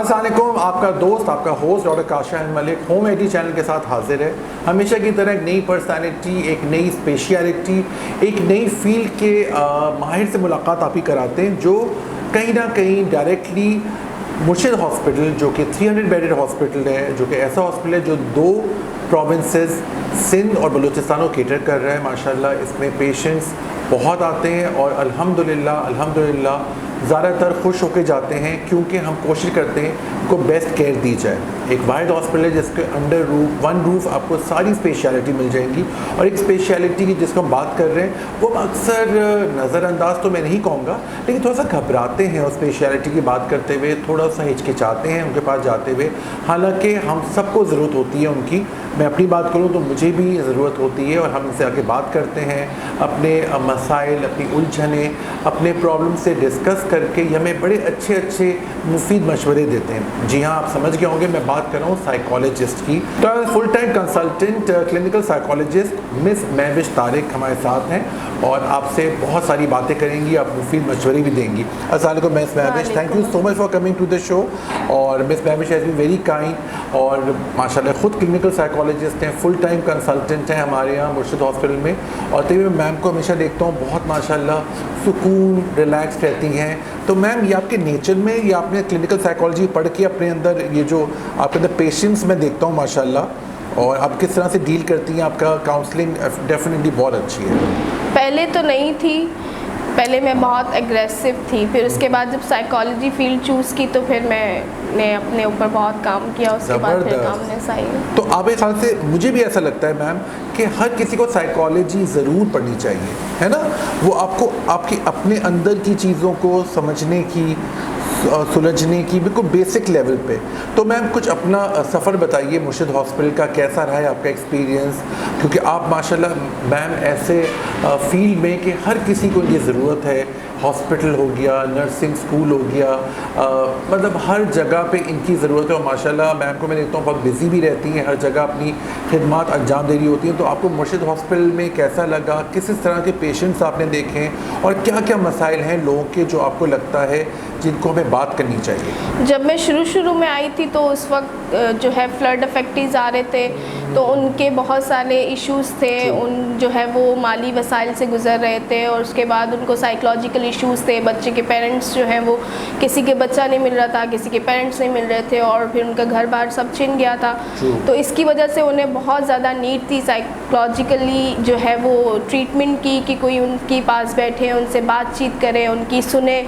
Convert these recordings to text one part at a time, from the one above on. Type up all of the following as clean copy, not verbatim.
अस्सलाम वालेकुम, आपका दोस्त आपका host doctor Kasha Malik home AD channel के साथ हाजिर है। हमेशा की तरह एक नई पर्सनालिटी, एक नई स्पेशलिटी, एक नई फील्ड के माहिर से मुलाकात आप ही कराते हैं जो कहीं ना कहीं डायरेक्टली मुर्शिद हॉस्पिटल जो कि 300 बेडेड हॉस्पिटल है, जो कि ऐसा हॉस्पिटल है जो 2 प्रोविंसेस सिंध और बलूचिस्तान को केटर कर रहा है। माशाल्लाह इसमें पेशेंट्स बहुत आते हैं और अल्हम्दुलिल्लाह ज़्यादातर खुश होकर जाते हैं क्योंकि हम कोशिश करते हैं उनको बेस्ट केयर दी जाए। एक वाहिद हॉस्पिटल है जिसके अंडर वन रूफ आपको सारी स्पेशलिटी मिल जाएंगी। और एक स्पेशलिटी की जिसको हम बात कर रहे हैं वो अक्सर नज़रअंदाज तो मैं नहीं कहूँगा, लेकिन थोड़ा सा घबराते हैं और स्पेशलिटी की बात करते हुए थोड़ा सा हिचकिचाते हैं उनके पास जाते हुए। हालांकि हम सबको ज़रूरत होती है उनकी। मैं अपनी बात करूँ तो मुझे भी ज़रूरत होती है और हम इनसे आके बात करते हैं, अपने मसाइल, अपनी उलझने, अपने प्रॉब्लम से डिस्कस करके हमें बड़े अच्छे मुफीद मशवरे देते हैं। जी हाँ, आप समझ गए होंगे मैं बात कर रहा हूँ साइकोलॉजिस्ट की। तो full time consultant clinical psychologist miss Mahvish Tariq हमारे साथ हैं और आपसे बहुत सारी बातें करेंगी, आप मुफीद मशवरे भी देंगी। अस्सलाम वालेकुम miss Mahvish, thank you so much for coming to the show. और miss Mahvish has been very kind और माशाल्लाह खुद क्लिनिकल साइकोलॉजिस्ट हैं, फुल टाइम कंसल्टेंट हैं हमारे यहाँ मुर्शिद हॉस्पिटल में। और तभी मैं मैम को हमेशा देखता हूँ बहुत माशाल्लाह सुकून रिलैक्स रहती हैं। तो मैम ये आपके नेचर में या आपने क्लिनिकल साइकोलॉजी पढ़ के अपने अंदर ये जो आपके अंदर पेशेंट्स मैं देखता हूँ माशाल्लाह, और आप किस तरह से डील करती हैं, आपका काउंसलिंग डेफिनेटली बहुत अच्छी है। पहले तो नहीं थी, पहले मैं बहुत एग्रेसिव थी, फिर उसके बाद जब साइकोलॉजी फील्ड चूज़ की तो फिर मैंने अपने ऊपर बहुत काम किया, उसके बाद फिर कामनेस आई। तो आप एक ख्याल से मुझे भी ऐसा लगता है मैम कि हर किसी को साइकोलॉजी ज़रूर पढ़नी चाहिए, है ना। वो आपको आपकी अपने अंदर की चीज़ों को समझने की, सुलझने की बिल्कुल बेसिक लेवल पे। तो मैम कुछ अपना सफ़र बताइए मुर्शिद हॉस्पिटल का, कैसा रहा है आपका एक्सपीरियंस, क्योंकि आप माशाल्लाह मैम ऐसे फील्ड में कि हर किसी को ये ज़रूरत है। हॉस्पिटल हो गया, नर्सिंग स्कूल हो गया, मतलब हर जगह पे इनकी ज़रूरत है। और माशाल्लाह मैम को मैं देखता हूँ बहुत बिज़ी भी रहती हैं, हर जगह अपनी खिदमत अंजाम दे रही होती हैं। तो आपको मुर्शिद हॉस्पिटल में कैसा लगा, किस तरह के पेशेंट्स आपने देखे हैं और क्या क्या मसाइल हैं लोगों के जो आपको लगता है जिनको हमें बात करनी चाहिए? जब मैं शुरू में आई थी तो उस वक्त जो है फ्लड इफेक्टीज आ रहे थे, तो उनके बहुत सारे इश्यूज़ थे। उन जो है वो माली वसाइल से गुज़र रहे थे और उसके बाद उनको साइकोलॉजिकल इश्यूज़ थे। बच्चे के पेरेंट्स जो हैं वो, किसी के बच्चा नहीं मिल रहा था, किसी के पेरेंट्स नहीं मिल रहे थे और फिर उनका घर बार सब छिन गया था। तो इसकी वजह से उन्हें बहुत ज़्यादा नीड थी साइकोलॉजिकली जो है वो ट्रीटमेंट की, कि कोई उनके पास बैठे, उनसे बातचीत करे, उनकी सुने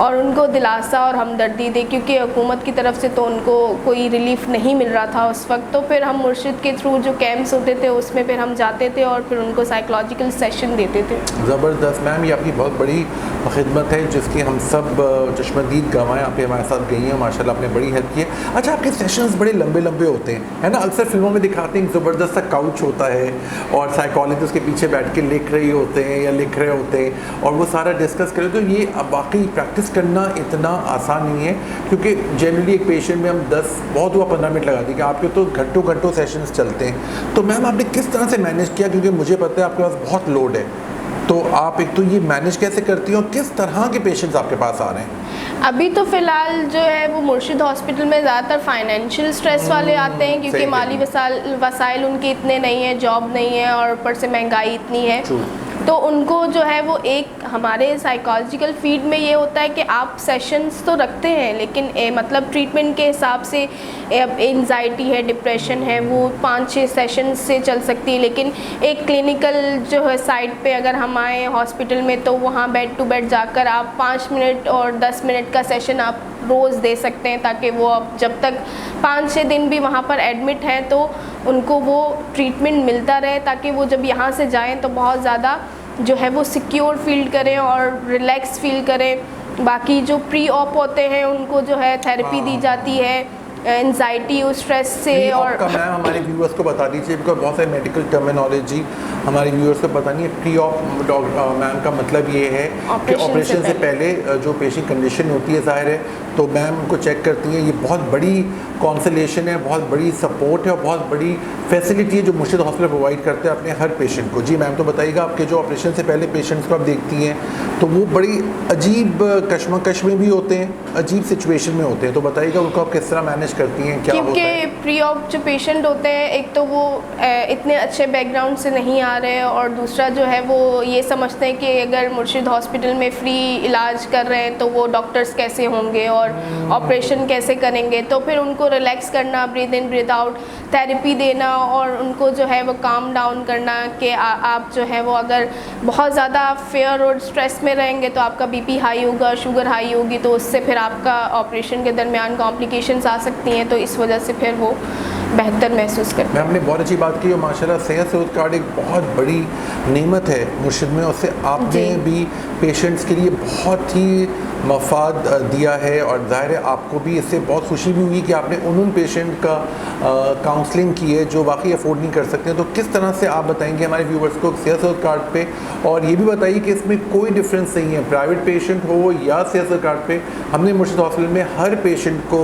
और उनको दिलासा और हमदर्दी दे, क्योंकि हुकूमत की तरफ से तो उनको कोई रिलीफ नहीं मिल रहा था उस वक्त। तो फिर हम मुर्शिद के थ्रू जो कैंप्स होते थे उसमें फिर हम जाते थे और फिर उनको साइकोलॉजिकल सेशन देते थे। ज़बरदस्त मैम, ये आपकी बहुत बड़ी खिदमत है जिसकी हम सब चश्मदीद गवाएँ। आप हमारे साथ गई हैं, माशाल्लाह आपने बड़ी हेल्प की है। अच्छा, आपके सेशंस बड़े लंबे होते हैं, है ना। अक्सर फिल्मों में दिखाते हैं ज़बरदस्त सा काउच होता है और साइकोलॉजिस्ट के पीछे बैठ के लिख रहे होते हैं या लिख रहे होते हैं और वो सारा डिस्कस करें। तो ये वाकई प्रैक्टिस करना इतना आसान नहीं है, क्योंकि जनरली एक पेशेंट में हम 10 हुआ 15 मिनट लगा दी कि आपके तो घंटों सेशंस चलते हैं। तो मैम आपने किस तरह से मैनेज किया, क्योंकि मुझे पता है आपके पास बहुत लोड है, तो आप एक तो ये मैनेज कैसे करती हो, किस तरह के पेशेंट्स आपके पास आ रहे हैं? अभी तो फ़िलहाल जो है वो मुर्शिद हॉस्पिटल में ज़्यादातर फाइनेंशियल स्ट्रेस वाले आते हैं, क्योंकि माली वसाइल उनके इतने नहीं है, जॉब नहीं है और ऊपर से महंगाई इतनी है। तो उनको जो है वो एक हमारे साइकोलॉजिकल फील्ड में ये होता है कि आप सेशंस तो रखते हैं, लेकिन मतलब ट्रीटमेंट के हिसाब से एंजाइटी है, डिप्रेशन है, वो 5-6 सेशंस से चल सकती है। लेकिन एक क्लिनिकल जो है साइड पे अगर हम आए हॉस्पिटल में तो वहाँ बेड टू बेड जाकर आप 5 मिनट और 10 मिनट का सेशन आप रोज़ दे सकते हैं, ताकि वो अब जब तक 5-6 दिन भी वहाँ पर एडमिट हैं तो उनको वो ट्रीटमेंट मिलता रहे, ताकि वो जब यहाँ से जाएं तो बहुत ज़्यादा जो है वो सिक्योर फील करें और रिलैक्स फील करें। बाकी जो प्री ऑप होते हैं उनको जो है थेरेपी दी जाती है एंजाइटी और स्ट्रेस से। और मैम हमारे व्यूअर्स को बता दीजिए, बिकॉज बहुत सारी मेडिकल टर्मिनोलॉजी हमारे व्यूअर्स को पता नहीं है। प्री ऑप मैम का मतलब ये है कि ऑपरेशन से पहले जो पेशेंट कंडीशन होती है, ज़ाहिर है तो मैम उनको चेक करती हैं। ये बहुत बड़ी कॉन्सलेशन है, बहुत बड़ी सपोर्ट है और बहुत बड़ी फैसिलिटी है जो मुर्शिद हॉस्पिटल प्रोवाइड करते हैं अपने हर पेशेंट को। जी मैम, तो बताइएगा आपके जो ऑपरेशन से पहले पेशेंट्स को आप देखती हैं तो वो बड़ी अजीब कश्मकश में भी होते हैं, अजीब सिचुएशन में होते हैं, तो बताइएगा उनको आप किस तरह मैनेज करती हैं, क्या होता है? क्योंकि प्री ऑप जो पेशेंट होते हैं, एक तो वो इतने अच्छे बैकग्राउंड से नहीं आ रहे हैं और दूसरा जो है वो ये समझते हैं कि अगर मुर्शिद हॉस्पिटल में फ्री इलाज कर रहे हैं तो वो डॉक्टर्स कैसे होंगे और ऑपरेशन कैसे करेंगे। तो फिर उनको रिलैक्स करना, breathe in breathe out therapy देना और उनको जो है वो काम डाउन करना कि आप जो है वो अगर बहुत ज़्यादा फेयर और स्ट्रेस में रहेंगे तो आपका बीपी हाई होगा, शुगर हाई होगी, तो उससे फिर आपका ऑपरेशन के दरमियान कॉम्प्लिकेशंस आ सकती हैं। तो इस वजह से फिर वो बेहतर महसूस करते हैं। मैम ने बहुत अच्छी बात की और माशाल्लाह सेहत सहूलत कार्ड एक बहुत बड़ी नेमत है मुर्शिद में, उससे आपने भी पेशेंट्स के लिए बहुत ही मफाद दिया है और ज़ाहिर है आपको भी इससे बहुत खुशी भी हुई कि आपने उन पेशेंट का काउंसलिंग की है जो वाकई अफोर्ड नहीं कर सकते हैं। तो किस तरह से आप बताएंगे हमारे व्यूवर्स को सेहत सहूलत कार्ड पे, और ये भी बताइए कि इसमें कोई डिफरेंस नहीं है प्राइवेट पेशेंट हो या सेहत सहूलत कार्ड पे, हमने मुर्शिद हॉस्पिटल में हर पेशेंट को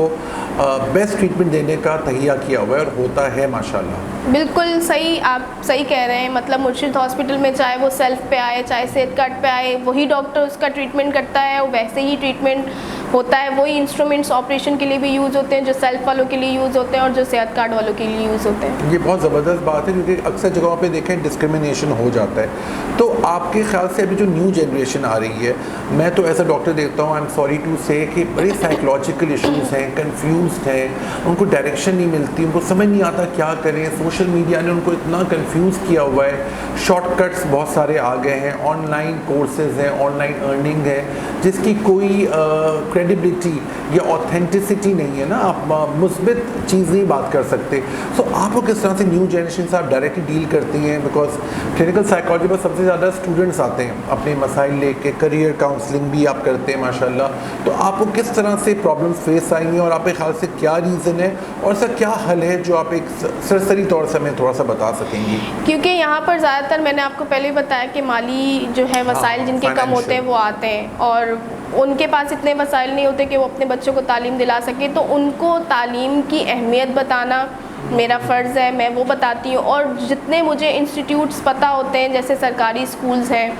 बेस्ट ट्रीटमेंट देने का तहिया किया हुआ है और होता है माशाल्लाह। बिल्कुल सही, आप सही कह रहे हैं। मतलब मुर्शिद हॉस्पिटल में चाहे वो सेल्फ पे आए चाहे सेहत कार्ड पे आए, वही डॉक्टर उसका ट्रीटमेंट करता है और वैसे ही ट्रीटमेंट होता है। वही इंस्ट्रूमेंट्स ऑपरेशन के लिए भी यूज़ होते हैं जो सेल्फ वालों के लिए यूज़ होते हैं और जो सेहत कार्ड वालों के लिए यूज़ होते हैं। ये बहुत ज़बरदस्त बात है क्योंकि अक्सर जगहों पे देखें डिस्क्रिमिनेशन हो जाता है। तो आपके ख्याल से अभी जो न्यू जनरेशन आ रही है, मैं तो ऐसा डॉक्टर देखता हूँ, आई एम सॉरी टू से, कि बड़े साइकोलॉजिकल इश्यूज़ हैं, कन्फ्यूज़ हैं, उनको डायरेक्शन नहीं मिलती, उनको समझ नहीं आता क्या करें। सोशल मीडिया ने उनको इतना कन्फ्यूज़ किया हुआ है, शॉर्टकट्स बहुत सारे आ गए हैं, ऑनलाइन कोर्सेज हैं, ऑनलाइन अर्निंग है जिसकी कोई क्रेडिबिलिटी या ऑथेंटिसिटी नहीं है ना, आप मुस्बित चीज़ नहीं बात कर सकते। सो आपको किस तरह से न्यू जनरेशन से आप डायरेक्टली डील करती हैं? बिकॉज क्लिनिकल साइकोलॉजी पर सबसे ज़्यादा स्टूडेंट्स आते हैं अपने मसाइल लेके, करियर काउंसलिंग भी आप करते हैं माशाल्लाह। तो आपको किस तरह से प्रॉब्लम्स फेस आई हैं और आपके ख्याल से क्या रीज़न है और सर क्या हल है जो आप एक सरसरी तौर से हमें थोड़ा सा बता सकेंगी? क्योंकि यहाँ पर ज़्यादातर मैंने आपको पहले ही बताया कि माली जो है वसाइल जिनके कम होते हैं वो आते हैं और उनके पास इतने वसाइल नहीं होते कि वो अपने बच्चों को तालीम दिला सके। तो उनको तालीम की अहमियत बताना मेरा फ़र्ज़ है, मैं वो बताती हूँ। और जितने मुझे इंस्टीट्यूट्स पता होते हैं जैसे सरकारी स्कूल्स हैं,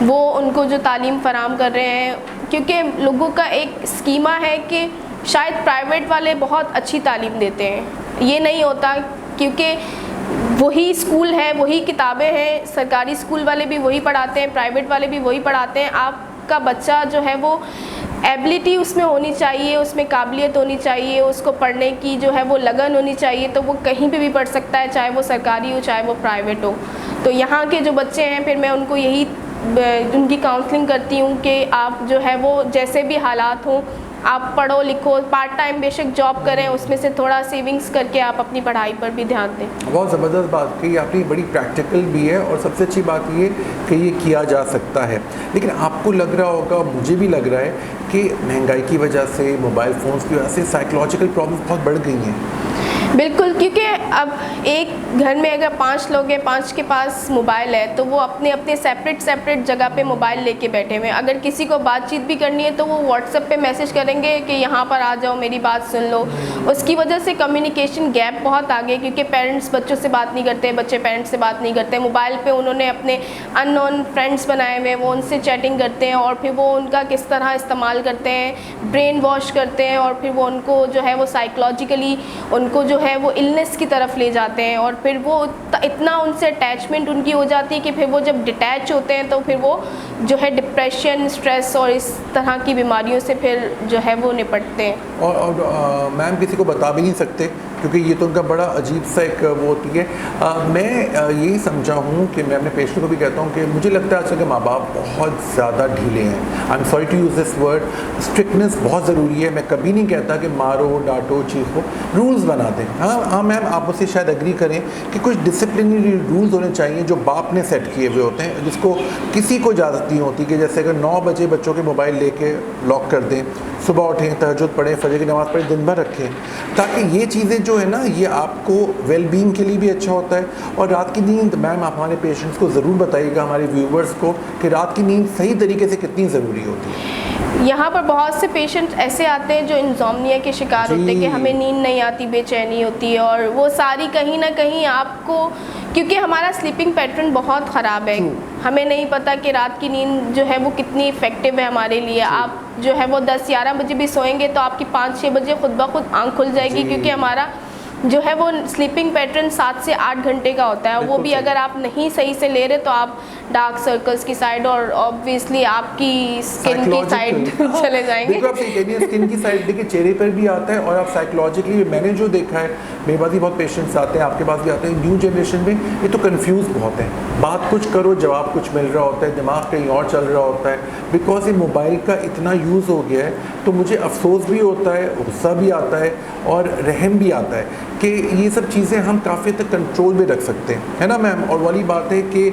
वो उनको जो तालीम फ़राम कर रहे हैं, क्योंकि लोगों का एक स्कीमा है कि शायद प्राइवेट वाले बहुत अच्छी तालीम देते हैं। ये नहीं होता, क्योंकि वही स्कूल है, वही किताबें हैं, सरकारी स्कूल वाले भी वही पढ़ाते हैं, प्राइवेट वाले भी वही पढ़ाते हैं। आपका बच्चा जो है वो एबिलिटी उसमें होनी चाहिए, उसमें काबिलियत होनी चाहिए, उसको पढ़ने की जो है वो लगन होनी चाहिए, तो वो कहीं पे भी पढ़ सकता है, चाहे वो सरकारी हो चाहे वो प्राइवेट हो। तो यहाँ के जो बच्चे हैं फिर मैं उनको यही उनकी काउंसलिंग करती हूँ कि आप जो है वो जैसे भी हालात हों, आप पढ़ो लिखो, पार्ट टाइम बेशक जॉब करें, उसमें से थोड़ा सेविंग्स करके आप अपनी पढ़ाई पर भी ध्यान दें। बहुत ज़बरदस्त बात कही आपने, बड़ी प्रैक्टिकल भी है और सबसे अच्छी बात ये कि ये किया जा सकता है। लेकिन आपको लग रहा होगा, मुझे भी लग रहा है कि महंगाई की वजह से, मोबाइल फ़ोन्स की वजह से साइकोलॉजिकल प्रॉब्लम्स बहुत बढ़ गई हैं। बिल्कुल, क्योंकि अब एक घर में अगर 5 लोग हैं, 5 के पास मोबाइल है, तो वो अपने अपने सेपरेट जगह पे मोबाइल लेके बैठे हुए हैं। अगर किसी को बातचीत भी करनी है तो वो व्हाट्सएप पे मैसेज करेंगे कि यहाँ पर आ जाओ, मेरी बात सुन लो। उसकी वजह से कम्युनिकेशन गैप बहुत आ गया, क्योंकि पेरेंट्स बच्चों से बात नहीं करते, बच्चे पेरेंट्स से बात नहीं करते। मोबाइल पर उन्होंने अपने अननोन फ्रेंड्स बनाए हुए, वो उनसे चैटिंग करते हैं और फिर वो उनका किस तरह इस्तेमाल करते हैं, ब्रेन वॉश करते हैं और फिर वो उनको जो है वो साइकोलॉजिकली उनको जो है वो इलनेस की तरफ ले जाते हैं और फिर वो इतना उनसे अटैचमेंट उनकी हो जाती है कि फिर वो जब डिटैच होते हैं तो फिर वो जो है डिप्रेशन, स्ट्रेस और इस तरह की बीमारियों से फिर जो है वो निपटते हैं। और मैम किसी को बता भी नहीं सकते क्योंकि ये तो उनका बड़ा अजीब सा एक वो होती है। मैं यही समझा हूँ कि मैं अपने पेशेंट को भी कहता हूँ कि मुझे लगता है आजकल के माँ बाप बहुत ज़्यादा ढीले हैं। I am sorry to use this word, strictness बहुत ज़रूरी है। मैं कभी नहीं कहता कि मारो, डांटो, चीखो, रूल्स बना दें। हाँ मैम, आप मुझसे शायद एग्री करें कि कुछ डिसिप्लिनरी रूल्स होने चाहिए जो बाप ने सेट किए हुए होते हैं, जिसको किसी को इजाज़त नहीं होती कि जैसे अगर 9 बजे बच्चों के मोबाइल लेके लॉक कर दें, सुबह उठें, तहज्जुद पढ़ें, फजर की नमाज़ पढ़ें, दिन भर रखें, ताकि ये चीज़ें जो है ना ये आपको वेल बीइंग के लिए भी अच्छा होता है। और रात की नींद मैम आप हमारे पेशेंट्स को ज़रूर बताइएगा, हमारे व्यूवर्स को, कि रात की नींद सही तरीके से कितनी ज़रूरी होती है। यहाँ पर बहुत से पेशेंट ऐसे आते हैं जो इंसोम्निया के शिकार होते हैं कि हमें नींद नहीं आती, बेचैनी होती है, और वो सारी कहीं ना कहीं आपको, क्योंकि हमारा स्लीपिंग पैटर्न बहुत ख़राब है, हमें नहीं पता कि रात की नींद जो है वो कितनी इफ़ेक्टिव है हमारे लिए। आप जो है वो 10-11 बजे भी सोएंगे तो आपकी 5-6 बजे खुद ब खुद आँख खुल जाएगी, क्योंकि हमारा जो है वो स्लीपिंग पैटर्न 7 से 8 घंटे का होता है। वो भी अगर आप नहीं सही से ले रहे तो आप डार्क सर्कल्स की साइड और ऑब्वियसली आपकी स्किन की साइड चले जाएंगे। देखो आप सही कह रही हैं, स्किन की साइड देखिए चेहरे पर भी आता है, और आप साइकोलॉजिकली, मैंने जो देखा है, मेरे पास भी बहुत पेशेंट्स आते हैं, आपके पास भी आते हैं, न्यू जनरेशन में ये तो कंफ्यूज बहुत है, बात कुछ करो जवाब कुछ मिल रहा होता है, दिमाग कहीं और चल रहा होता है, बिकॉज ये मोबाइल का इतना यूज़ हो गया है। तो मुझे अफसोस भी होता है, गुस्सा भी आता है और रहम भी आता है कि ये सब चीज़ें हम काफ़ी तक कंट्रोल में रख सकते हैं, है ना मैम। और वाली बात है कि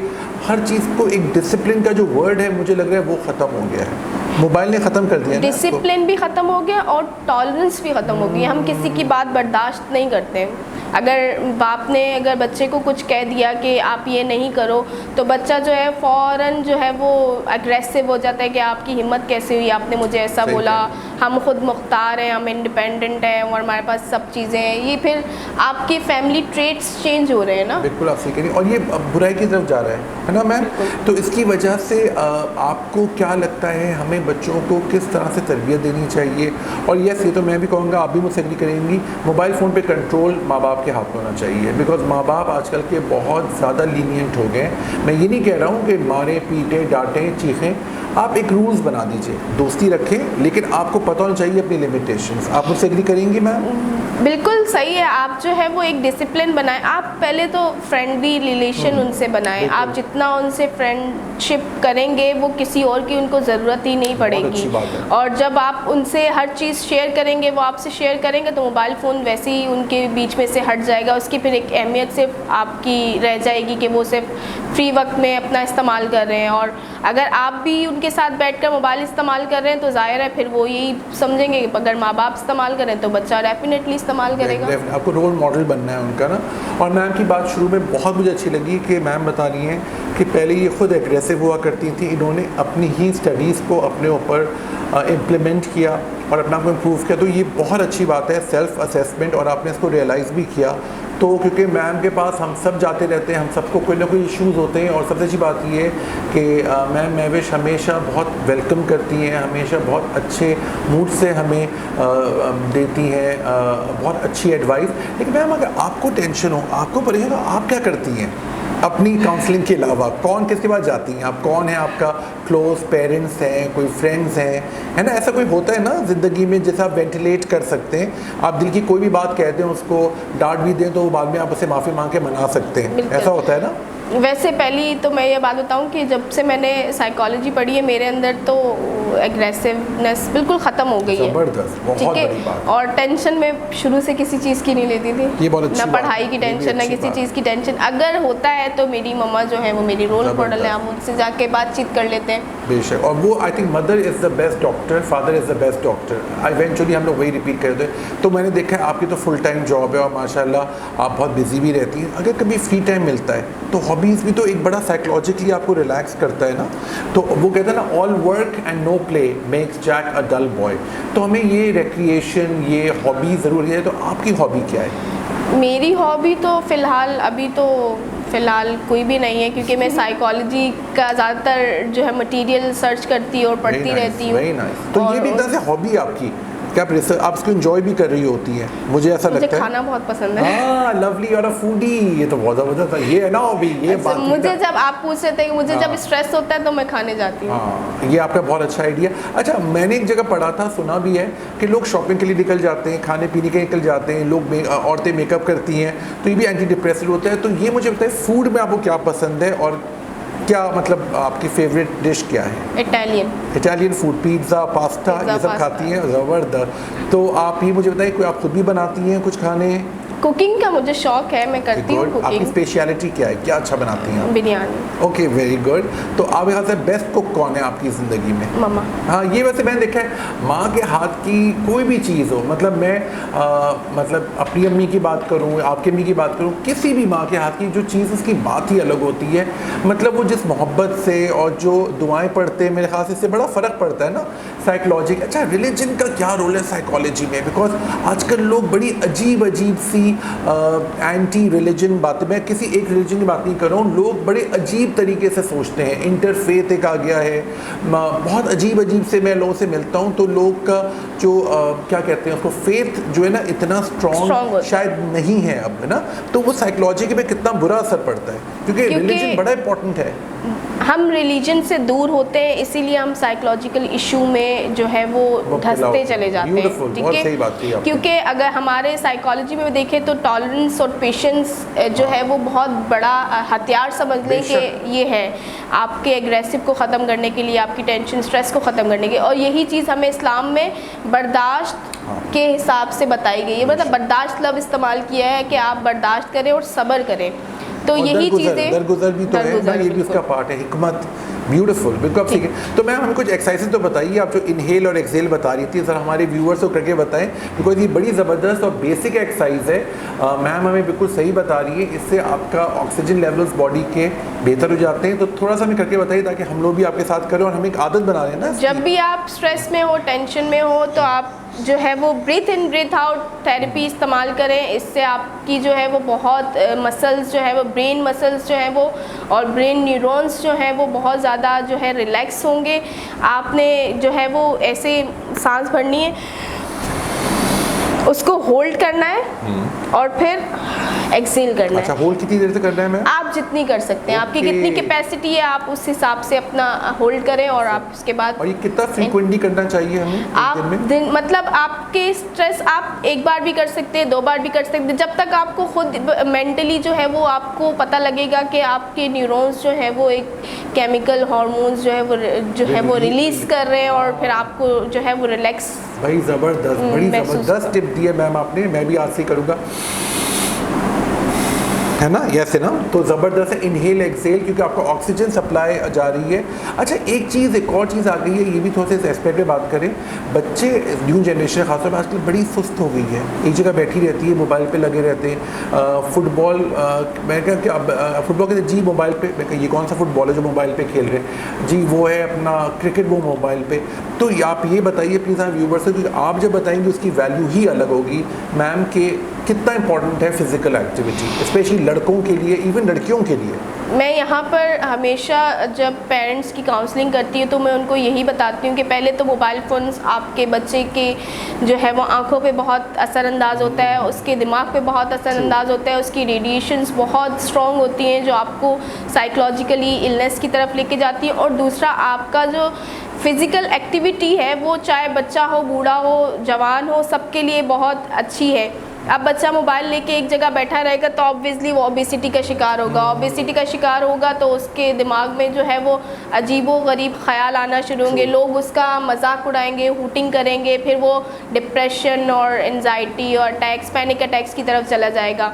हर चीज़ को एक डिसिप्लिन का जो वर्ड है, मुझे लग रहा है वो ख़त्म हो गया है, मोबाइल ने ख़त्म कर दिया। डिसिप्लिन भी ख़त्म हो गया और टॉलरेंस भी ख़त्म हो गई। हम किसी की बात बर्दाश्त नहीं करते हैं। अगर बाप ने अगर बच्चे को कुछ कह दिया कि आप ये नहीं करो, तो बच्चा जो है फ़ौरन जो है वो अग्रेसिव हो जाता है कि आपकी हिम्मत कैसे हुई, आपने मुझे ऐसा बोला, हम खुद मुख्तार हैं, हम इंडिपेंडेंट हैं और हमारे पास सब चीज़ें हैं। ये फिर आपके फैमिली ट्रेट्स चेंज हो रहे हैं ना। बिल्कुल आप सही कह रही हैं, और ये बुराई की तरफ जा रहा है ना मैम। तो इसकी वजह से आपको क्या लगता है हमें बच्चों को किस तरह से तरबियत देनी चाहिए? और यस, ये तो मैं भी कहूँगा, आप भी मुझसे एग्री करेंगी, मोबाइल फ़ोन पे कंट्रोल माँ बाप के हाथ में होना चाहिए, बिकॉज माँ बाप आजकल के बहुत ज़्यादा लीनियंट हो गए। मैं ये नहीं कह रहा हूँ कि मारें, पीटें, डांटें, चीखें, आप एक रूल्स बना दीजिए, दोस्ती रखें, लेकिन आपको पता होना चाहिए अपनी लिमिटेशंस। आप मुझसे एग्री करेंगी मैम? बिल्कुल सही है। आप जो है वो एक डिसिप्लिन बनाएं। आप पहले तो फ्रेंडली रिलेशन उनसे बनाएं। आप जितना उनसे फ्रेंडशिप करेंगे वो किसी और की उनको ज़रूरत ही नहीं पड़ेगी। और जब आप उनसे हर चीज़ शेयर करेंगे, वो आपसे शेयर करेंगे, तो मोबाइल फ़ोन वैसे ही उनके बीच में से हट जाएगा। उसकी फिर एक अहमियत सिर्फ आपकी रह जाएगी कि वो सिर्फ फ्री वक्त में अपना इस्तेमाल कर रहे हैं। और अगर आप भी उनके साथ बैठकर मोबाइल इस्तेमाल कर रहे हैं तो ज़ाहिर है फिर वो यही समझेंगे कि अगर माँ बाप इस्तेमाल करें तो बच्चा डेफिनेटली इस्तेमाल करेगा। आपको रोल मॉडल बनना है उनका ना। और मैम की बात शुरू में बहुत मुझे अच्छी लगी कि मैम बता रही हैं कि पहले ये खुद एग्रेसिव हुआ करती थी, इन्होंने अपनी ही स्टडीज़ को अपने ऊपर इम्प्लीमेंट किया और अपना को इम्प्रूव किया। तो ये बहुत अच्छी बात है, सेल्फ असेसमेंट, और आपने इसको रियलाइज़ भी किया। तो क्योंकि मैम के पास हम सब जाते रहते हैं, हम सबको कोई ना कोई इश्यूज़ होते हैं, और सबसे अच्छी बात ये है कि मैम महविश हमेशा बहुत वेलकम करती हैं, हमेशा बहुत अच्छे मूड से हमें देती हैं बहुत अच्छी एडवाइस। लेकिन मैम अगर आपको टेंशन हो, आपको परेशान हो, आप क्या करती हैं अपनी काउंसलिंग के अलावा? कौन किसके पास जाती हैं आप? कौन है आपका क्लोज पेरेंट्स हैं, कोई फ्रेंड्स हैं, है ना? ऐसा कोई होता है ना ज़िंदगी में जैसे आप वेंटिलेट कर सकते हैं, आप दिल की कोई भी बात कहते हैं, उसको डांट भी दें तो वो बाद में आप उसे माफ़ी मांग के मना सकते हैं, ऐसा होता है ना? वैसे पहली तो मैं ये बात बताऊं कि जब से मैंने साइकोलॉजी पढ़ी है मेरे अंदर तो एग्रेसिवनेस बिल्कुल ख़त्म हो गई है। ज़बरदस्त, बहुत बड़ी बात। और टेंशन में शुरू से किसी चीज़ की नहीं लेती थी, ये बहुत अच्छी ना पढ़ाई की टेंशन ना किसी चीज़ की टेंशन। अगर होता है तो मेरी मम्मा जो है वो मेरी रोल मॉडल है, हम उनसे जाके बातचीत कर लेते हैं। बेशक, और वो I think mother is the best doctor, father is the best doctor. Eventually हम लोग वही रिपीट करते हैं। तो मैंने देखा है आपकी तो फुल टाइम जॉब है और माशाल्लाह आप बहुत बिजी भी रहती हैं। अगर कभी फ्री टाइम मिलता है तो हॉबीज़ भी तो एक बड़ा साइकोलॉजिकली आपको रिलैक्स करता है ना। तो वो कहते हैं ना, all work and no play makes Jack a dull boy. तो हमें ये रिक्रिएशन, ये हॉबी ज़रूरी है। तो आपकी हॉबी क्या है? मेरी हॉबी तो फ़िलहाल कोई भी नहीं है, क्योंकि मैं साइकोलॉजी का ज़्यादातर जो है मटेरियल सर्च करती और पढ़ती रहती हूँ। तो ये भी तरह से हॉबी आपकी क्या आप इसको एंजॉय भी कर रही होती हैं, मुझे ऐसा लगता है। मुझे खाना बहुत पसंद है। हाँ, लवली और अ फूडी, ये तो बहुत ज़बरदस्त है। ये है ना हॉबी, ये बात। मुझे जब आप पूछ रहे थे कि मुझे जब स्ट्रेस होता है तो मैं खाने जाती हूँ। हाँ, ये आपका बहुत अच्छा आइडिया। अच्छा, मैंने एक जगह पढ़ा था, सुना भी है कि लोग शॉपिंग के लिए निकल जाते हैं, खाने पीने के निकल जाते हैं, लोग औरतें मेकअप करती हैं, तो ये भी एंटी डिप्रेसिव होता है। तो ये मुझे बताइए, फूड में आपको क्या पसंद है और क्या मतलब आपकी फेवरेट डिश क्या है? इटालियन फूड, पिज़्ज़ा, पास्ता, ये सब खाती हैं? ज़बरदस्त। तो आप ये मुझे बताइए, कोई आप खुद भी बनाती हैं कुछ खाने? कुकिंग का मुझे शौक है, मैं करती हूँ आपकी कुकिंग। स्पेशलिटी क्या है, क्या अच्छा बनाती हैं आप? बिरयानी। Okay, very good. तो आप यहाँ से बेस्ट कुक कौन है आपकी ज़िंदगी में? मम्मा। हाँ, ये वैसे मैंने देखा है, माँ के हाथ की कोई भी चीज़ हो, मतलब मैं मतलब अपनी अम्मी की बात करूँ, आपकी अम्मी की बात करूँ, किसी भी माँ के हाथ की जो चीज़, उसकी बात ही अलग होती है। मतलब वो जिस मोहब्बत से और जो दुआएं पढ़ते हैं, मेरे ख्याल से इससे बड़ा फ़र्क पड़ता है ना साइकोलॉजी। अच्छा, रिलीजन का क्या रोल है साइकोलॉजी में? बिकॉज आजकल लोग बड़ी अजीब अजीब सी एंटी रिलीजन बातें, मैं किसी एक रिलीजन की बात नहीं कर रहा हूँ, लोग बड़े अजीब तरीके से सोचते हैं। इंटरफेथ एक आ गया है, बहुत अजीब अजीब से मैं लोगों से मिलता हूँ तो लोग का जो क्या कहते हैं उसको, फेथ जो है ना इतना स्ट्रॉन्ग शायद नहीं है अब, है ना? तो वो साइकोलॉजी पे कितना बुरा असर पड़ता है, क्योंकि रिलीजन बड़ा इंपॉर्टेंट है। हम रिलीजन से दूर होते हैं, इसीलिए हम साइकोलॉजिकल इशू में जो है वो धंसते चले जाते हैं, ठीक है? क्योंकि अगर हमारे साइकोलॉजी में देखें तो टॉलरेंस और पेशेंस जो है वो बहुत बड़ा हथियार समझ लें कि ये है आपके एग्रेसिव को ख़त्म करने के लिए, आपकी टेंशन स्ट्रेस को ख़त्म करने के लिए। और यही चीज़ हमें इस्लाम में बर्दाश्त के हिसाब से बताई गई है, मतलब बर्दाश्त लफ्ज़ इस्तेमाल किया है कि आप बर्दाश्त करें और सब्र करें। तो यही चीज़ें, दरगुजर भी तो है ना, ये भी उसका पार्ट है, हिकमत। ब्यूटीफुल, बिल्कुल ठीक है। तो मैम हमें कुछ एक्सरसाइजेस तो बताइए, आप जो इनहेल और एक्सेल बता रही थी, सर हमारे व्यूअर्स को करके बताएं, बिकॉज ये बड़ी ज़बरदस्त और बेसिक एक्सरसाइज है। मैम हमें बिल्कुल सही बता रही है, इससे आपका ऑक्सीजन लेवल्स बॉडी के बेहतर हो जाते हैं। तो थोड़ा सा हमें करके बताइए ताकि हम लोग भी आपके साथ करें और हमें एक आदत बना लें ना। जब भी आप स्ट्रेस में हो, टेंशन में हो, तो आप जो है वो ब्रीथ इन ब्रीथ आउट थेरेपी इस्तेमाल करें। इससे आपकी जो है वो बहुत मसल्स जो है वो, ब्रेन मसल्स जो है वो और ब्रेन न्यूरॉन्स जो है वो बहुत ज़्यादा जो है रिलैक्स होंगे। आपने जो है वो ऐसे सांस भरनी है, उसको होल्ड करना है और फिर एक्सेल करना है। अच्छा, होल्ड कितनी देर से करना है मैम? आप जितनी कर सकते हैं, आपकी कितनी कैपेसिटी है आप उस हिसाब से अपना होल्ड करें और आप उसके बाद। और ये कितना फ्रीक्वेंटली करना चाहिए हमें? आप दिन मतलब आपके स्ट्रेस आप एक बार भी कर सकते हैं, 2 बार भी कर सकते हैं, जब तक आपको खुद मेंटली जो है वो आपको पता लगेगा कि आपके न्यूरॉन्स जो है वो एक केमिकल हार्मोन्स जो है वो रिलीज कर रहे हैं और फिर आपको जो है वो रिलैक्स। भाई ज़बरदस्त, बड़ी ज़बरदस्त टिप दी है मैम आपने, मैं भी आज से करूँगा, है ना? ऐसे ना, तो ज़बरदस्त है इनहेल एक्सेल, क्योंकि आपको ऑक्सीजन सप्लाई जा रही है। अच्छा, एक चीज़, एक और चीज़ आ गई है, ये भी थोड़े से एस्पेक्ट पे बात करें। बच्चे, न्यू जनरेशन खासतौर पर आजकल बड़ी सुस्त हो गई है, एक जगह बैठी रहती है, मोबाइल पे लगे रहते हैं। फुटबॉल, मैं कहा कि अब फुटबॉल कहते जी मोबाइल पे, मैं कहा ये कौन सा फुटबॉल है जो मोबाइल पे खेल रहे हैं? जी वो है अपना क्रिकेट, वो मोबाइल पे। तो आप ये बताइए प्लीज़ हमारे व्यूवर्स से, क्योंकि आप जब बताएंगे उसकी वैल्यू ही अलग होगी मैम, के कितना इंपॉर्टेंट है फिजिकल एक्टिविटी, स्पेशली लड़कों के लिए, इवन लड़कियों के लिए। मैं यहाँ पर हमेशा जब पेरेंट्स की काउंसलिंग करती हूँ तो मैं उनको यही बताती हूँ कि पहले तो मोबाइल फ़ोन्स आपके बच्चे के जो है वो आँखों पे बहुत असरअंदाज होता है, उसके दिमाग पे बहुत असरअंदाज होता है, उसकी रेडिएशंस बहुत स्ट्रॉन्ग होती हैं जो आपको साइकोलॉजिकली इलनेस की तरफ लेके जाती है। और दूसरा, आपका जो फिज़िकल एक्टिविटी है वो चाहे बच्चा हो, बूढ़ा हो, जवान हो, सबके लिए बहुत अच्छी है। अब बच्चा मोबाइल लेके एक जगह बैठा रहेगा तो ऑब्वियसली वो ओबेसिटी का शिकार होगा। ओबेसिटी का शिकार होगा तो उसके दिमाग में जो है वो अजीबो गरीब ख्याल आना शुरू होंगे, लोग उसका मजाक उड़ाएंगे, हूटिंग करेंगे, फिर वो डिप्रेशन और एंजाइटी और अटैक्स, पैनिक अटैक्स की तरफ चला जाएगा।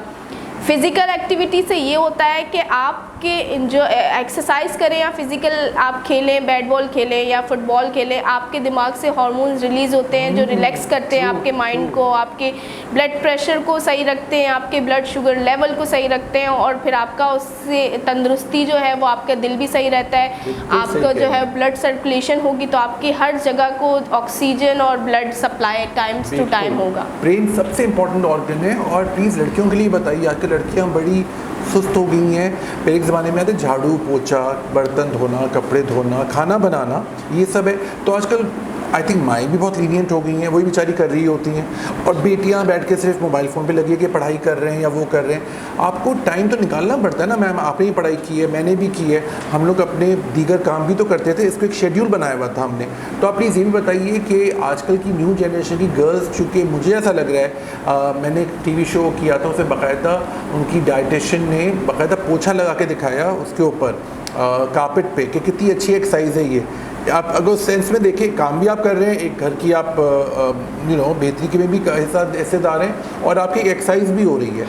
फिज़िकल एक्टिविटी से ये होता है कि आपके जो एक्सरसाइज करें या फिज़िकल आप खेलें, बैट बॉल खेलें या फुटबॉल खेलें, आपके दिमाग से हार्मोन्स रिलीज़ होते हैं जो रिलैक्स करते हैं आपके माइंड को, आपके ब्लड प्रेशर को सही रखते हैं, आपके ब्लड शुगर लेवल को सही रखते हैं और फिर आपका उससे तंदुरुस्ती जो है वो, आपका दिल भी सही रहता है, आपका जो है ब्लड सर्कुलेशन होगी तो आपकी हर जगह को ऑक्सीजन और blood supply times to time होगा। ब्रेन सबसे इंपॉर्टेंट ऑर्गन है। और प्लीज़ लड़कियों के लिए बताइए, आजकल लड़कियां बड़ी सुस्त हो गई हैं। पहले के ज़माने में आते झाड़ू पोछा, बर्तन धोना, कपड़े धोना, खाना बनाना, ये सब है। तो आजकल आई थिंक माएँ भी बहुत लीनियंट हो गई हैं, वही बेचारी कर रही होती हैं और बेटियां बैठ के सिर्फ मोबाइल फ़ोन पे लगी है कि पढ़ाई कर रहे हैं या वो कर रहे हैं। आपको टाइम तो निकालना पड़ता है ना मैम, आपने ही पढ़ाई की है, मैंने भी की है, हम लोग अपने दीगर काम भी तो करते थे, इसको एक शेड्यूल बनाया हुआ था हमने। तो आप प्लीज़ ये भी बताइए कि आजकल की न्यू जनरेशन की गर्ल्स, चूँकि मुझे ऐसा लग रहा है, मैंने एक TV शो किया था, उसमें बाकायदा उनकी डाइटिशियन ने बाकायदा पोछा लगा के दिखाया उसके ऊपर कारपेट पे कि कितनी अच्छी एक्सरसाइज है ये, आप अगर सेंस में देखें, काम भी आप कर रहे हैं, एक घर की आप बेहतरी के में भी हिस्सेदार हैं, और आपकी एक्सरसाइज भी हो रही है।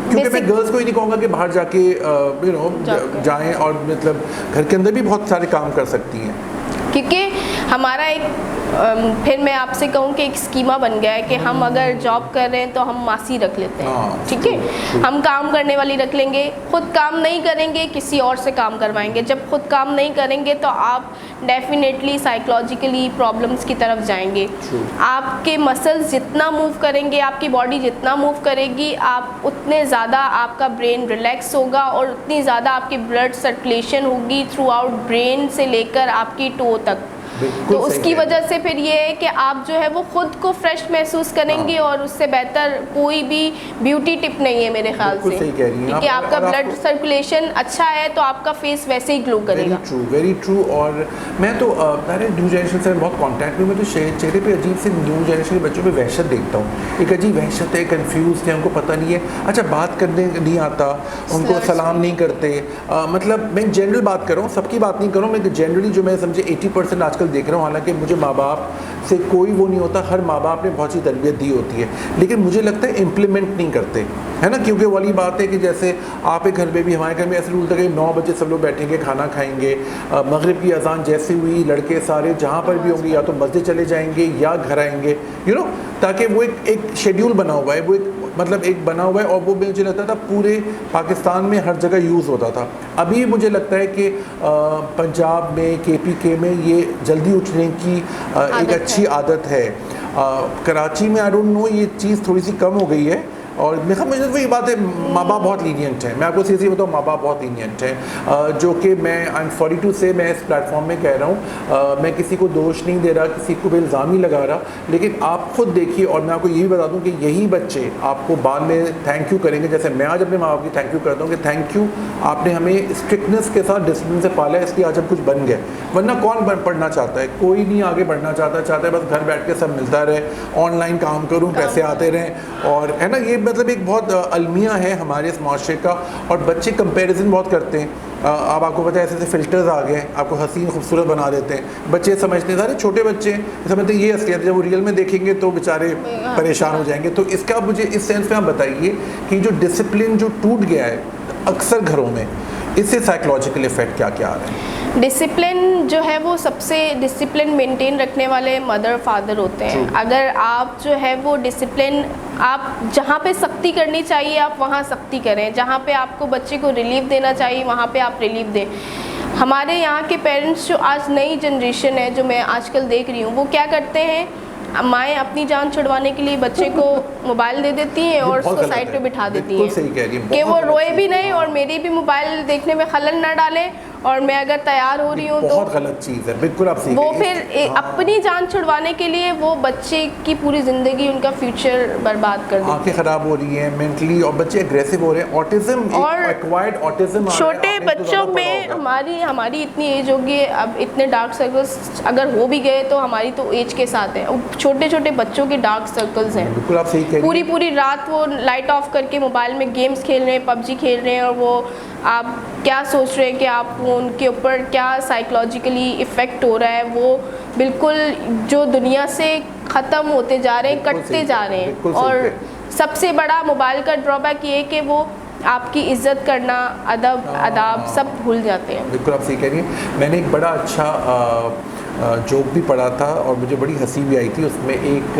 क्योंकि मैं गर्ल्स को ही नहीं कहूँगा कि बाहर जाके जाएं, और मतलब घर के अंदर भी बहुत सारे काम कर सकती हैं। क्योंकि हमारा एक फिर मैं आपसे कहूँ कि एक स्कीमा बन गया है कि हम अगर जॉब कर रहे हैं तो हम मासी रख लेते हैं, ठीक है, हम काम करने वाली रख लेंगे, खुद काम नहीं करेंगे, किसी और से काम करवाएंगे। जब खुद काम नहीं करेंगे तो आप डेफिनेटली साइकोलॉजिकली प्रॉब्लम्स की तरफ जाएंगे। आपके मसल्स जितना मूव करेंगे, आपकी बॉडी जितना मूव करेगी, आप उतने ज़्यादा आपका ब्रेन रिलैक्स होगा और उतनी ज़्यादा आपकी ब्लड सर्कुलेशन होगी थ्रू आउट ब्रेन से लेकर आपकी टो तक। तो उसकी वजह से फिर ये है कि आप जो है वो खुद को फ्रेश महसूस करेंगे, और उससे बेहतर कोई भी ब्यूटी टिप नहीं है मेरे ख्याल से। सही कह रही हैं, क्योंकि आपका ब्लड सर्कुलेशन अच्छा है तो आपका फेस वैसे ही ग्लो करेगा। Very true. और मैं तो अरे न्यू जनरेशन से बहुत कांटेक्ट में, मैं तो चेहरे पे अजीब से न्यू जनरेशन के बच्चों पे वहशत देखता हूँ। एक अजीब वहशत है, कंफ्यूज है, उनको पता नहीं है, अच्छा बात करने नहीं आता, उनको सलाम नहीं करते। मतलब मैं जनरल बात कर रहा हूँ, सबकी बात नहीं कर रहा हूँ, मैं जनरली जो मैं समझे 80% आजकल देख रहा हूँ। हालांकि मुझे माँ बाप से कोई वो नहीं होता, हर माँ बाप ने बहुत सी तरबियत दी होती है, लेकिन मुझे लगता है इम्प्लीमेंट नहीं करते, है ना। क्योंकि वाली बात है कि जैसे आप एक घर में भी, हमारे घर में ऐसे रूल था कि 9 बजे सब लोग बैठेंगे, खाना खाएंगे, मगरिब की अजान जैसे हुई लड़के सारे जहाँ पर भी होंगे या तो मस्जिद चले जाएंगे या घर आएंगे, ताकि वो एक शेड्यूल बना हुआ है, वो एक मतलब एक बना हुआ है, और वो मुझे लगता था पूरे पाकिस्तान में हर जगह यूज़ होता था। अभी मुझे लगता है कि पंजाब में, KPK में ये जल्दी उठने की एक अच्छी आदत है। कराची में आई डोंट नो, ये चीज़ थोड़ी सी कम हो गई है। और मुझे तो ये बात है, माँ बाप बहुत लीनियंट हैं, मैं आपको सीधी बताऊँ, माँ बाप बहुत लीनियंट हैं, जो कि मैं आई एम 42 से मैं इस प्लेटफॉर्म में कह रहा हूँ। मैं किसी को दोष नहीं दे रहा, किसी को भी इल्ज़ाम नहीं लगा रहा, लेकिन आप खुद देखिए, और मैं आपको यही बता दूँ कि यही बच्चे आपको बाद में थैंक यू करेंगे। जैसे मैं आज अपने माँ बाप की थैंक यू करता हूँ कि थैंक यू, आपने हमें स्ट्रिक्टनेस के साथ डिसिप्लिन से पाला है, इसलिए आज हम कुछ बन गए। वरना कौन पढ़ना चाहता है? कोई नहीं आगे बढ़ना चाहता है बस घर बैठ के सब मिलता रहे, ऑनलाइन काम करूँ, पैसे आते रहें, और है ना, ये मतलब एक बहुत अलमिया है हमारे इस माशरे का। और बच्चे कंपैरिजन बहुत करते हैं। अब आपको पता है ऐसे ऐसे फ़िल्टर्स आ गए, आपको हसीन खूबसूरत बना देते हैं। बच्चे समझते हैं, सारे छोटे बच्चे समझते हैं ये असलियत है, जब वो रियल में देखेंगे तो बेचारे परेशान हो जाएंगे। तो इसका मुझे इस सेंस में आप बताइए कि जो डिसिप्लिन जो टूट गया है अक्सर घरों में, इससे साइकोलॉजिकल इफेक्ट क्या क्या आ रहे हैं? डिसिप्लिन जो है वो सबसे डिसिप्लिन मेंटेन रखने वाले मदर फादर होते हैं। अगर आप जो है वो डिसिप्लिन, आप जहाँ पे सख्ती करनी चाहिए आप वहाँ सख्ती करें, जहाँ पे आपको बच्चे को रिलीफ देना चाहिए वहाँ पे आप रिलीफ दें। हमारे यहाँ के पेरेंट्स जो आज नई जनरेशन है, जो मैं आजकल देख रही हूँ, वो क्या करते हैं, माएँ अपनी जान छुड़वाने के लिए बच्चे को मोबाइल दे देती हैं और उसको साइड पे बिठा देती हैं कि वो रोए भी नहीं और मेरी भी मोबाइल देखने में खलल ना डाले, और मैं अगर तैयार हो रही हूँ तो बहुत गलत चीज़ है। बिल्कुल आप सही। वो फिर अपनी जान छुड़वाने के लिए वो बच्चे की पूरी ज़िंदगी, उनका फ्यूचर बर्बाद कर देते हैं। आंखें ख़राब हो रही हैं मेंटली, और बच्चे एग्रेसिव हो रहे हैं, ऑटिज्म, और एक्वायर्ड ऑटिज्म छोटे बच्चों में हमारी इतनी एज होगी, अब इतने डार्क सर्कल्स अगर हो भी गए तो हमारी तो एज के साथ है। छोटे छोटे बच्चों के डार्क सर्कल्स हैं। बिल्कुल आप सही कह रही हैं। पूरी रात वो लाइट ऑफ करके मोबाइल में गेम्स खेल रहे हैं, PUBG खेल रहे हैं, और वो आप क्या सोच रहे हैं कि आप उनके ऊपर क्या साइकोलॉजिकली इफ़ेक्ट हो रहा है। वो बिल्कुल जो दुनिया से ख़त्म होते जा रहे हैं, कटते जा रहे हैं। और सबसे बड़ा मोबाइल का ड्रॉबैक ये है कि वो आपकी इज्जत करना, आदाब सब भूल जाते हैं। बिल्कुल आप सही कह रही हैं। मैंने एक बड़ा अच्छा जोक भी पढ़ा था और मुझे बड़ी हंसी भी आई थी। उसमें एक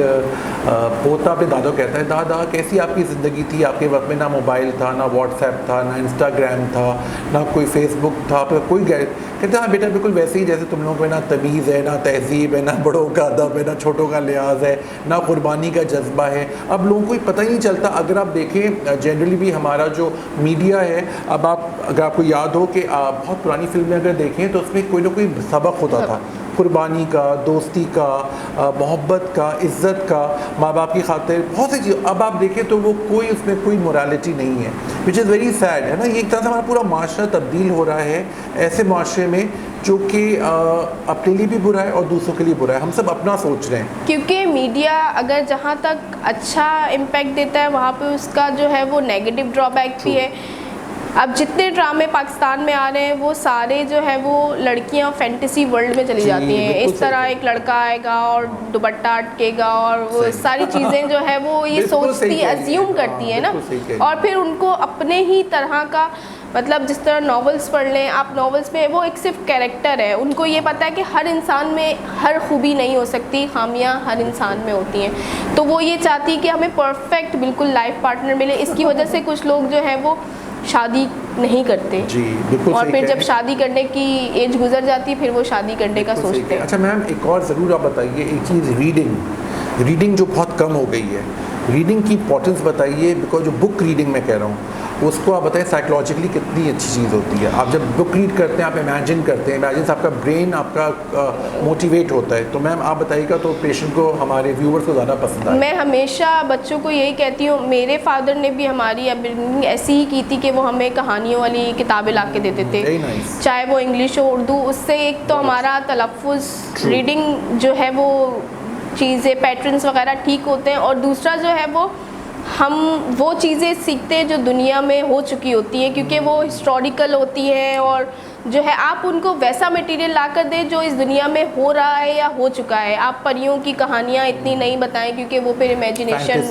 पोता अपने दादा को कहता है, दादा कैसी आपकी ज़िंदगी थी, आपके वक्त में ना मोबाइल था, ना व्हाट्सएप था, ना इंस्टाग्राम था, ना कोई फेसबुक था, कोई कहता हाँ बेटा बिल्कुल वैसे ही जैसे तुम लोगों में ना तमीज़ है, ना तहजीब है, ना बड़ों का अदब है, ना छोटों का लिहाज है, ना कुर्बानी का जज्बा है। अब लोगों को पता ही नहीं चलता। अगर आप देखें जनरली भी हमारा जो मीडिया है, अब अगर आपको याद हो कि बहुत पुरानी फिल्में अगर देखें तो उसमें कोई ना कोई सबक होता था, कुर्बानी का, दोस्ती का, मोहब्बत का, इज़्ज़त का, माँ बाप की खातिर, बहुत सी चीज़। अब आप देखें तो वो कोई उसमें कोई मोरालिटी नहीं है, विच इज़ वेरी सैड, है ना। ये एक तरह से हमारा पूरा माशरा तब्दील हो रहा है ऐसे माशरे में जो कि अपने लिए भी बुरा है और दूसरों के लिए बुरा है। हम सब अपना सोच रहे हैं। क्योंकि मीडिया अगर जहाँ तक अच्छा इम्पैक्ट देता है वहाँ पे उसका जो है वो नेगेटिव ड्रॉबैक भी है। अब जितने ड्रामे पाकिस्तान में आ रहे हैं वो सारे जो है वो लड़कियां फैंटेसी वर्ल्ड में चली जाती हैं। इस तरह एक लड़का आएगा और दुपट्टा अटकेगा और वो सारी चीज़ें जो है वो ये सोचती अज्यूम करती है ना, और फिर उनको अपने ही तरह का, मतलब जिस तरह नॉवेल्स पढ़ लें आप, नॉवेल्स में वो एक सिर्फ कैरेक्टर है, उनको ये पता है कि हर इंसान में हर खूबी नहीं हो सकती, खामियां हर इंसान में होती हैं। तो वो ये चाहती है कि हमें परफेक्ट बिल्कुल लाइफ पार्टनर मिले। इसकी वजह से कुछ लोग जो है वो शादी नहीं करते जी, बिल्कुल। और फिर जब शादी करने की एज गुजर जाती है फिर वो शादी करने का सोचते हैं। अच्छा मैम, एक और ज़रूर आप बताइए एक चीज़, रीडिंग जो बहुत कम हो गई है, रीडिंग की इंपॉर्टेंस बताइए। बिकॉज जो बुक रीडिंग मैं कह रहा हूँ उसको आप बताएं साइकोलॉजिकली कितनी अच्छी चीज़ होती है। आप जब बुक रीड करते हैं आप इमेजिन करते हैं, इमेजिन से आपका ब्रेन आपका मोटिवेट होता है। तो मैम आप बताइएगा तो पेशेंट को, हमारे व्यूवर्स को ज़्यादा पसंद आए। मैं हमेशा बच्चों को यही कहती हूँ, मेरे फादर ने भी हमारी अपब्रिंगिंग ऐसी ही की थी कि वो हमें कहानियों वाली किताबें ला के देते थे, चाहे वो इंग्लिश हो उर्दू। उससे एक तो हमारा तलफ़ुज़, रीडिंग जो है वो चीज़ें, पैटर्न्स वगैरह ठीक होते हैं, और दूसरा जो है वो हम वो चीज़ें सीखते हैं जो दुनिया में हो चुकी होती हैं, क्योंकि वो हिस्टोरिकल होती हैं, और जो है आप उनको वैसा मटेरियल ला कर दें जो इस दुनिया में हो रहा है या हो चुका है। आप परियों की कहानियाँ इतनी नहीं बताएं क्योंकि वो फिर इमेजिनेशन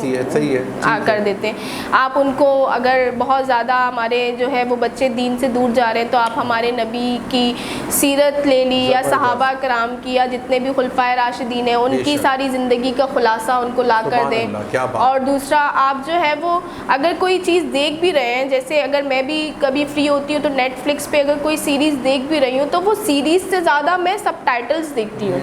कर देते हैं। आप उनको अगर बहुत ज़्यादा, हमारे जो है वो बच्चे दीन से दूर जा रहे हैं, तो आप हमारे नबी की सीरत ले ली या सहाबा कराम की या जितने भी खुलफाए राशिदीन हैं उनकी सारी ज़िंदगी का खुलासा उनको ला कर दें। और दूसरा आप जो है वो अगर कोई चीज़ देख भी रहे हैं, जैसे अगर मैं भी कभी फ्री होती हूँ तो नेटफ्लिक्स पे अगर कोई सीरीज़ देख भी रही हूँ तो वो सीरीज़ से ज़्यादा मैं सबटाइटल्स देखती हूँ,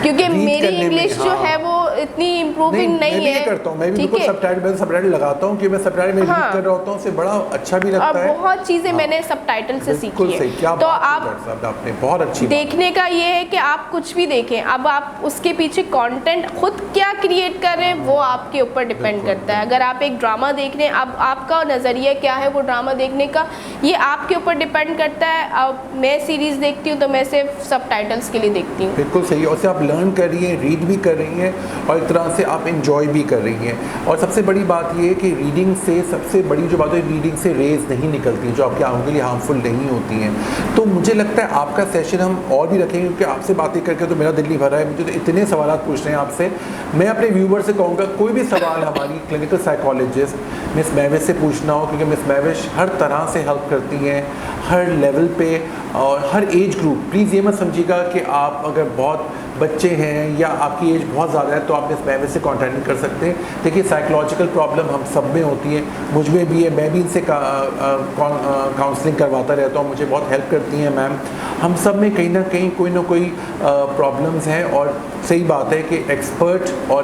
क्योंकि मेरी इंग्लिश जो है वो इतनी इम्प्रूविंग नहीं है। करता हूँ मैं भी, बिल्कुल सबटाइटल लगाता हूँ कि मैं सबटाइटल में रीड कर रहा होता हूँ, उससे बड़ा अच्छा भी लगता है। बहुत चीज़ें मैंने सबटाइटल से सीखी है। तो आप आपने बहुत अच्छी देखने का ये है कि आप कुछ भी देखें, अब आप उसके पीछे कंटेंट खुद क्या क्रिएट कर रहे हैं वो आपके ऊपर डिपेंड करता है। अगर आप एक ड्रामा देख रहे हैं, अब आपका नज़रिया क्या है वो ड्रामा देखने का, ये आपके ऊपर डिपेंड करता है। अब मैं सीरीज़ देखती हूँ तो मैं सिर्फ सबटाइटल्स के लिए देखती हूँ। बिल्कुल सही है, और आप लर्न कर रही हैं, रीड भी कर रही हैं और एक तरह से आप इंजॉय भी कर रही हैं। और सबसे बड़ी बात ये है कि रीडिंग से सबसे बड़ी जो बात है, रीडिंग से रेज नहीं निकलती जो आपकी आंखों के लिए हार्मफुल नहीं होती हैं। तो मुझे लगता है आपका सेशन हम और भी रखेंगे, क्योंकि आपसे बातें करके तो मेरा दिल नहीं भरा है। मुझे तो इतने सवाल पूछ रहे हैं आपसे। मैं अपने व्यूवर से कहूँगा कोई भी सवाल हमारी क्लिनिकल साइकोलॉजिस्ट मिस महविश से पूछना हो, क्योंकि मिस महविश हर तरह से हेल्प करती हैं, हर लेवल पे और हर एज ग्रुप। प्लीज़ ये मत समझिएगा कि आप अगर बहुत बच्चे हैं या आपकी एज बहुत ज़्यादा है तो आप मिस महविश से कॉन्टैक्ट नहीं कर सकते। देखिए साइकोलॉजिकल प्रॉब्लम हम सब में होती है, मुझ में भी है, मैं भी इनसे काउंसलिंग करवाता रहता हूँ, मुझे बहुत हेल्प करती हैं मैम। हम सब में कहीं ना कहीं कोई ना कोई प्रॉब्लम्स हैं, और सही बात है कि एक्सपर्ट और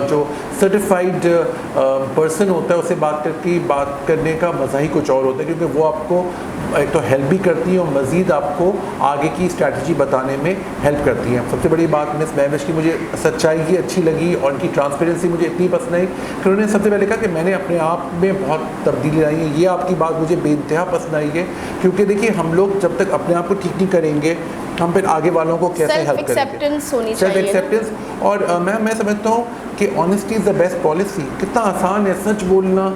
जो सर्टिफाइड पर्सन होता है उससे बात करने का मज़ा ही कुछ और होता है, क्योंकि वो आपको एक तो हेल्प भी करती है और मज़ीद आपको आगे की स्ट्रैटेजी बताने में हेल्प करती है। सबसे बड़ी बात मिस महविश की मुझे सच्चाई की अच्छी लगी और उनकी ट्रांसपेरेंसी मुझे इतनी पसंद आई कि उन्होंने सबसे पहले कहा कि मैंने अपने आप में बहुत तब्दीली लाई है। ये आपकी बात मुझे बेइंतहा पसंद आई है, क्योंकि देखिए हम लोग जब तक अपने आप को ठीक नहीं करेंगे हम फिर आगे वालों को कैसे हेल्प करेंगे। Self acceptance. और मैम मैं समझता हूँ कि honesty is the best policy. कितना आसान है सच बोलना,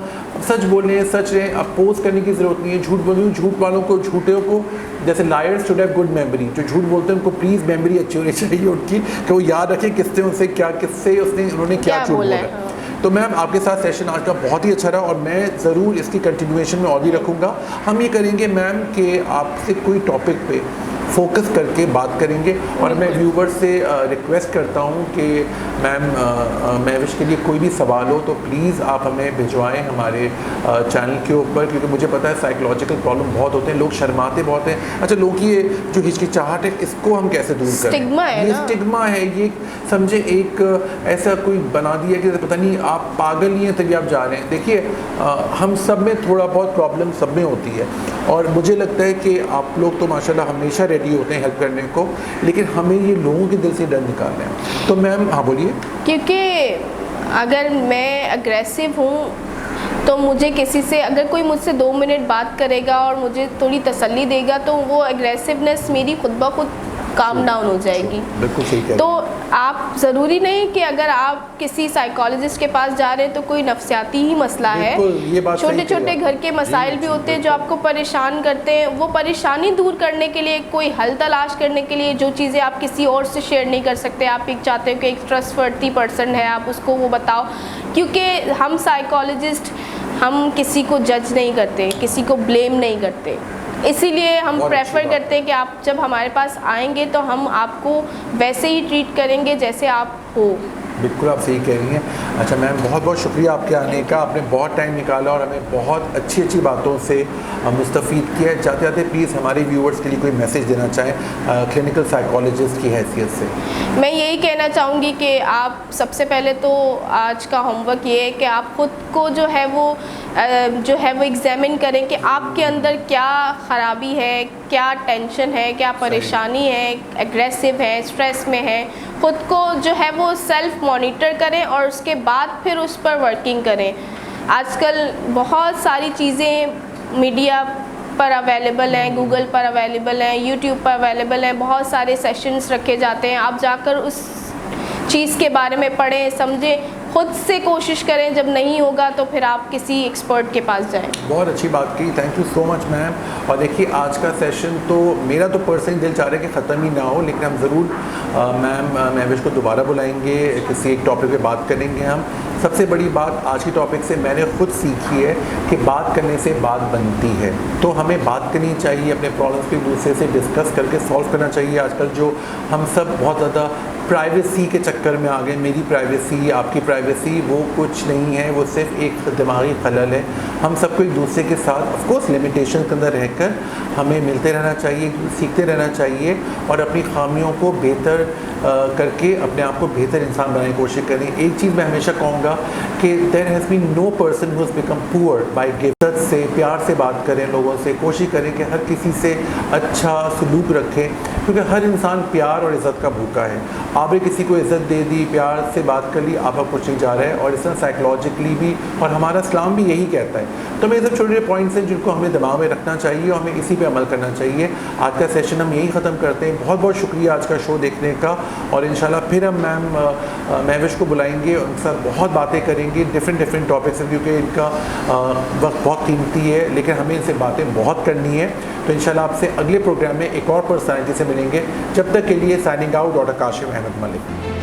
सच बोलने हैं, सच रहें, अपोज करने की ज़रूरत नहीं है। झूठ बोलूँ, झूठ वालों को, झूठों को, जैसे lawyers should have good memory, जो झूठ बोलते हैं उनको प्लीज़ मेमोरी अच्छी होनी चाहिए उनकी, कि वो याद रखें किससे उनसे क्या, किससे उन्होंने क्या झूठ बोला है। तो मैम आपके साथ सेशन आज का बहुत ही अच्छा रहा और मैं ज़रूर इसकी कंटिन्यूएशन में और भी रखूँगा। हम ये करेंगे मैम कि आपसे कोई टॉपिक पे फोकस करके बात करेंगे, और मैं व्यूवर से रिक्वेस्ट करता हूँ कि मैम महविश के लिए कोई भी सवाल हो तो प्लीज़ आप हमें भिजवाएं हमारे चैनल के ऊपर, क्योंकि मुझे पता है साइकोलॉजिकल प्रॉब्लम बहुत होते हैं, लोग शर्माते बहुत हैं। अच्छा, लोग की ये जो हिचकिचाहट है इसको हम कैसे दूर करें? ये स्टिग्मा है, ये समझे एक ऐसा कोई बना दिया कि पता नहीं आप पागल ही हैं तभी आप जा रहे हैं। देखिए हम सब में थोड़ा बहुत प्रॉब्लम सब में होती है, और मुझे लगता है कि आप लोग तो माशाल्लाह हमेशा रेडी होते हैं हेल्प करने को, लेकिन हमें ये लोगों के दिल से डर निकालना है। तो मैम हाँ बोलिए। क्योंकि अगर मैं अग्रेसिव हूँ तो मुझे किसी से, अगर कोई मुझसे 2 मिनट बात करेगा और मुझे थोड़ी तसल्ली देगा तो वो एग्रेसिवनेस मेरी खुद ब खुद काम डाउन हो जाएगी। बिल्कुल सही कह तो आप ज़रूरी नहीं कि अगर आप किसी साइकोलॉजिस्ट के पास जा रहे हैं तो कोई नफ्सियाती ही मसला है। ये बात छोटे छोटे घर के मसाइल भी होते हैं जो आपको परेशान करते हैं। वो परेशानी दूर करने के लिए, कोई हल तलाश करने के लिए, जो चीज़ें आप किसी और से शेयर नहीं कर सकते, आप एक चाहते हो कि एक ट्रस्टवर्दी पर्सन है, आप उसको वो बताओ। क्योंकि हम साइकोलॉजिस्ट, हम किसी को जज नहीं करते, किसी को ब्लेम नहीं करते, इसीलिए हम प्रेफर करते हैं कि आप जब हमारे पास आएंगे तो हम आपको वैसे ही ट्रीट करेंगे जैसे आप हो। बिल्कुल आप सही कह रही हैं। अच्छा मैम, बहुत बहुत शुक्रिया आपके आने का। आपने बहुत टाइम निकाला और हमें बहुत अच्छी अच्छी बातों से मुस्तफ़ीद किया। जाते जाते प्लीज़ हमारे व्यूअर्स के लिए कोई मैसेज देना चाहें क्लिनिकल साइकोलॉजिस्ट की हैसियत से। मैं यही कहना चाहूँगी कि आप सबसे पहले तो आज का होमवर्क ये है कि आप ख़ुद को जो है वो एग्ज़ामिन करें कि आपके अंदर क्या ख़राबी है, क्या टेंशन है, क्या परेशानी है, एग्रेसिव है, स्ट्रेस में है। ख़ुद को जो है वो सेल्फ़ मॉनिटर करें और उसके बाद फिर उस पर वर्किंग करें। आजकल बहुत सारी चीज़ें मीडिया पर अवेलेबल हैं, गूगल पर अवेलेबल हैं, यूट्यूब पर अवेलेबल हैं, बहुत सारे सेशंस रखे जाते हैं। आप जाकर उस चीज़ के बारे में पढ़ें, समझें, खुद से कोशिश करें। जब नहीं होगा तो फिर आप किसी एक्सपर्ट के पास जाएं। बहुत अच्छी बात की, thank you so much ma'am. और देखिए आज का सेशन तो मेरा तो पर्सनली दिल चाह रहा है कि ख़त्म ही ना हो, लेकिन हम ज़रूर मैम महविश को दोबारा बुलाएंगे, किसी एक टॉपिक पे बात करेंगे हम। सबसे बड़ी बात आज की टॉपिक से मैंने खुद सीखी है कि बात करने से बात बनती है। तो हमें बात करनी चाहिए, अपने प्रॉब्लम्स को एक दूसरे से डिस्कस करके सॉल्व करना चाहिए। आजकल जो हम सब बहुत ज़्यादा प्राइवेसी के चक्कर में आ गए, मेरी प्राइवेसी, आपकी प्राइवेसी, वो कुछ नहीं है, वो सिर्फ एक दिमागी खलल है। हम सबको एक दूसरे के साथ ऑफ कोर्स लिमिटेशन के अंदर रहकर हमें मिलते रहना चाहिए, सीखते रहना चाहिए और अपनी खामियों को बेहतर करके अपने आप को बेहतर इंसान बनाने की कोशिश करें। एक चीज़ मैं हमेशा कहूँगा कि there has been no person who has become poor by gift से। प्यार से बात करें लोगों से, कोशिश करें कि हर किसी से अच्छा सलूक रखें, क्योंकि हर इंसान प्यार और इज़्ज़त का भूखा है। आपने किसी को इज़्ज़त दे दी, प्यार से बात कर ली, आपका कुछ नहीं जा रहा है। और इस तरह साइकोलॉजिकली भी, और हमारा इस्लाम भी यही कहता है। तो मेरे सब छोटे छोटे पॉइंट्स हैं जिनको हमें दिमाग में रखना चाहिए और हमें इसी पे अमल करना चाहिए। आज का सेशन हम यही ख़त्म करते हैं। बहुत बहुत शुक्रिया आज का शो देखने का, और इंशाल्लाह फिर हम मैम महविश को बुलाएंगे, उनके साथ बहुत बातें करेंगे डिफरेंट टॉपिक्स, क्योंकि इनका वक्त बहुत कीमती है, लेकिन हमें इनसे बातें बहुत करनी है। तो इंशाल्लाह आपसे अगले प्रोग्राम में एक और पर्सनैलिटी से मिलेंगे। जब तक के लिए signing out, doctor Kashif Ahmad Malik.